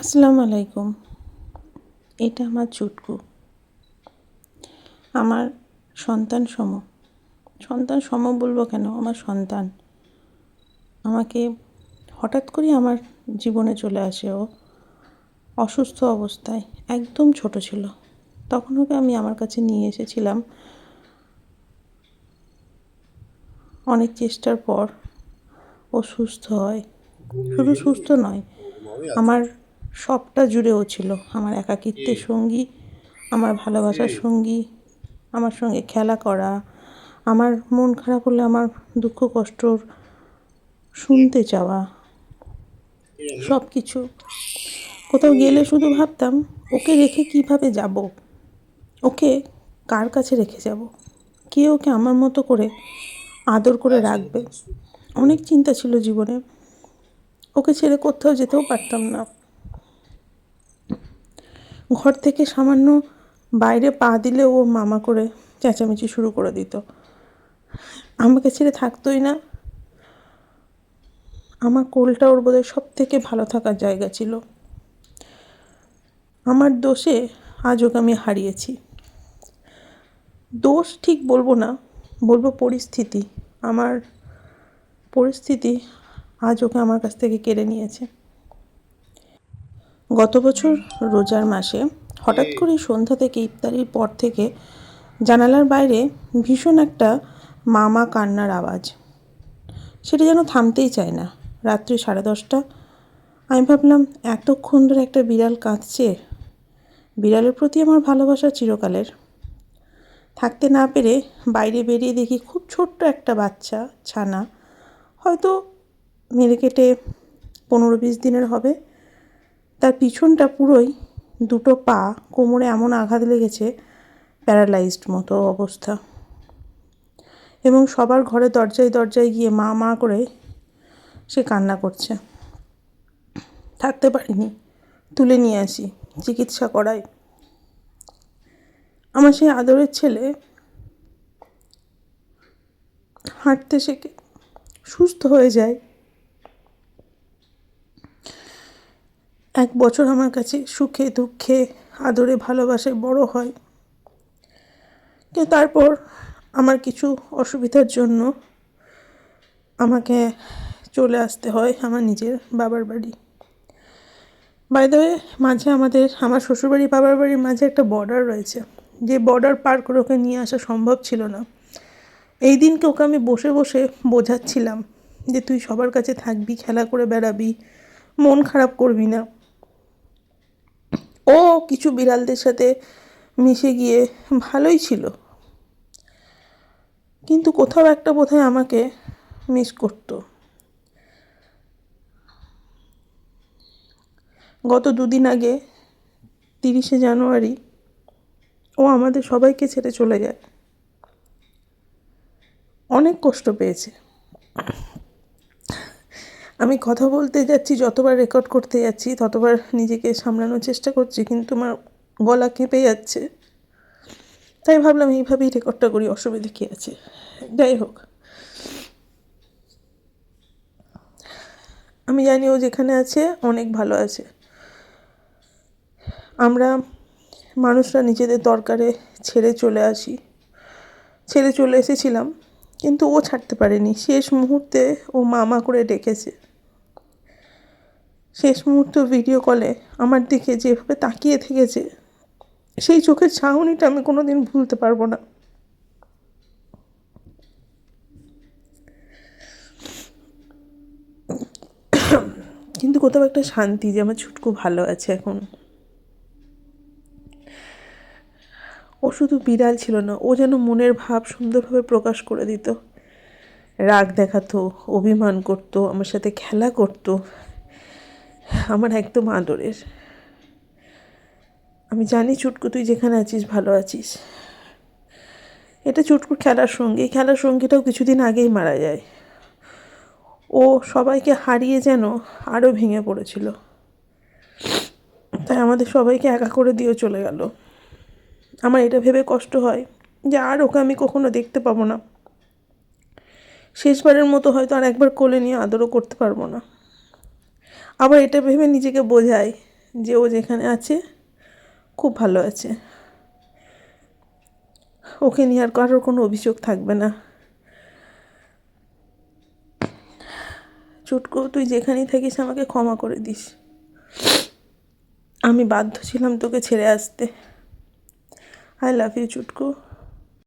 আসসালামু আলাইকুম। এটা আমার চুটকু। আমার সন্তান সম বলবো কেন, আমার সন্তান আমাকে হঠাৎ করেই আমার জীবনে চলে আসে। ও অসুস্থ অবস্থায়, একদম ছোট ছিল। তখন ওকে আমি আমার কাছে নিয়ে এসেছিলাম। অনেক চেষ্টার পর ও সুস্থ হয়। শুধু সুস্থ নয়, আমার সবটা জুড়ে ও ছিল। আমার একাকিত্বের সঙ্গী, আমার ভালোবাসার সঙ্গী, আমার সঙ্গে খেলা করা, আমার মন খারাপ হলে আমার দুঃখ কষ্ট শুনতে চাওয়া, সব কিছু। কোথাও গেলে শুধু ভাবতাম ওকে রেখে কিভাবে যাব, ওকে কার কাছে রেখে যাব, কে ওকে আমার মতো করে আদর করে রাখবে। অনেক চিন্তা ছিল জীবনে। ওকে ছেড়ে কোথাও যেতেও পারতাম না। ঘর থেকে সামান্য বাইরে পা দিলে ও মামা করে চেঁচামেচি শুরু করে দিত। আমাকে ছেড়ে থাকতোই না। আমার কোলটা ওর বোধহয় সব থেকে ভালো থাকার জায়গা ছিল। আমার দোষে আজ ওকে আমি হারিয়েছি। দোষ ঠিক বলবো না, বলবো পরিস্থিতি। আমার পরিস্থিতি আজ ওকে আমার কাছ থেকে কেড়ে নিয়েছে। গত বছর রোজার মাসে হঠাৎ করেই সন্ধ্যা থেকে ইফতারির পর থেকে জানালার বাইরে ভীষণ একটা মামা কান্নার আওয়াজ। সেটা যেন থামতেই চায় না। রাত্রি 10:30। আমি ভাবলাম এতক্ষণ ধরে একটা বিড়াল কাঁদছে। বিড়ালের প্রতি আমার ভালোবাসা চিরকালের। থাকতে না পেরে বাইরে বেরিয়ে দেখি খুব ছোট্ট একটা বাচ্চা ছানা, হয়তো মেরে কেটে 15-20 দিনের হবে। তার পিছনটা পুরোই, দুটো পা, কোমরে এমন আঘাত লেগেছে, প্যারালাইজড মতো অবস্থা। এবং সবার ঘরে দরজায় দরজায় গিয়ে মা মা করে সে কান্না করছে। থাকতে পারিনি, তুলে নিয়ে আসি, চিকিৎসা করাই। আমার সেই আদরের ছেলে হাঁটতে শেখে, সুস্থ হয়ে যায়। 1 বছর আমার কাছে সুখে দুঃখে আদরে ভালোবাসায় বড় হয়। কিন্তু তারপর আমার কিছু অসুবিধার জন্য আমাকে চলে আসতে হয় আমার নিজের বাবার বাড়ি। বাই দ্য ওয়ে, মাঝে আমার শ্বশুরবাড়ি বাবার বাড়ির মাঝে একটা বর্ডার রয়েছে, যে বর্ডার পার করে ওকে নিয়ে আসা সম্ভব ছিল না। এই দিনকে ওকে আমি বসে বসে বোঝাচ্ছিলাম যে তুই সবার কাছে থাকবি, খেলা করে বেড়াবি, মন খারাপ করবি না। ও কিছু বিড়ালদের সাথে মিশে গিয়ে ভালোই ছিল, কিন্তু কোথাও একটা বোধহয় আমাকে মিস করতো। গত 2 দিন আগে 30শে জানুয়ারি ও আমাদের সবাইকে ছেড়ে চলে যায়। অনেক কষ্ট পেয়েছে। আমি কথা বলতে যাচ্ছি, যতবার রেকর্ড করতে যাচ্ছি ততবার নিজেকে সামলানোর চেষ্টা করছি, কিন্তু আমার গলা কেঁপে যাচ্ছে। তাই ভাবলাম এইভাবেই রেকর্ডটা করি, অসুবিধা কী আছে। যাই হোক, আমি জানি ও যেখানে আছে অনেক ভালো আছে। আমরা মানুষরা নিজেদের দরকারে ছেড়ে চলে আসি, ছেড়ে চলে এসেছিলাম, কিন্তু ও ছাড়তে পারেনি। শেষ মুহূর্তে ও মামা করে ডেকেছে। শেষ মুহূর্তে ভিডিও কলে আমার দিকে যেভাবে তাকিয়ে থেকেছে, সেই চোখের চাহনিটা আমি কোনো দিন ভুলতে পারবো না। কিন্তু কোথাও একটা শান্তি যে আমার ছুটকু ভালো আছে এখন। ও শুধু বিড়াল ছিল না, ও যেন মনের ভাব সুন্দরভাবে প্রকাশ করে দিত। রাগ দেখাতো, অভিমান করতো, আমার সাথে খেলা করতো, আমার একদম আদরের। আমি জানি চুটকু তুই যেখানে আছিস ভালো আছিস। এটা চুটকুর খেলার সঙ্গী। খেলার সঙ্গীটাও কিছুদিন আগেই মারা যায়। ও সবাইকে হারিয়ে যেন আরও ভেঙে পড়েছিল। তাই আমাদের সবাইকে একা করে দিয়েও চলে গেল। আমার এটা ভেবে কষ্ট হয় যে আর ওকে আমি কখনো দেখতে পাবো না। শেষবারের মতো হয়তো আর একবার কোলে নিয়ে আদরও করতে পারবো না। আবার এটা ভেবে নিজেকে বোঝাই যে ও যেখানে আছে খুব ভালো আছে, ওকে নিয়ে আর কারোর কোনো অভিযোগ থাকবে না। চুটকু, তুই যেখানেই থাকিস আমাকে ক্ষমা করে দিস, আমি বাধ্য ছিলাম তোকে ছেড়ে আসতে। I love you চুটকু।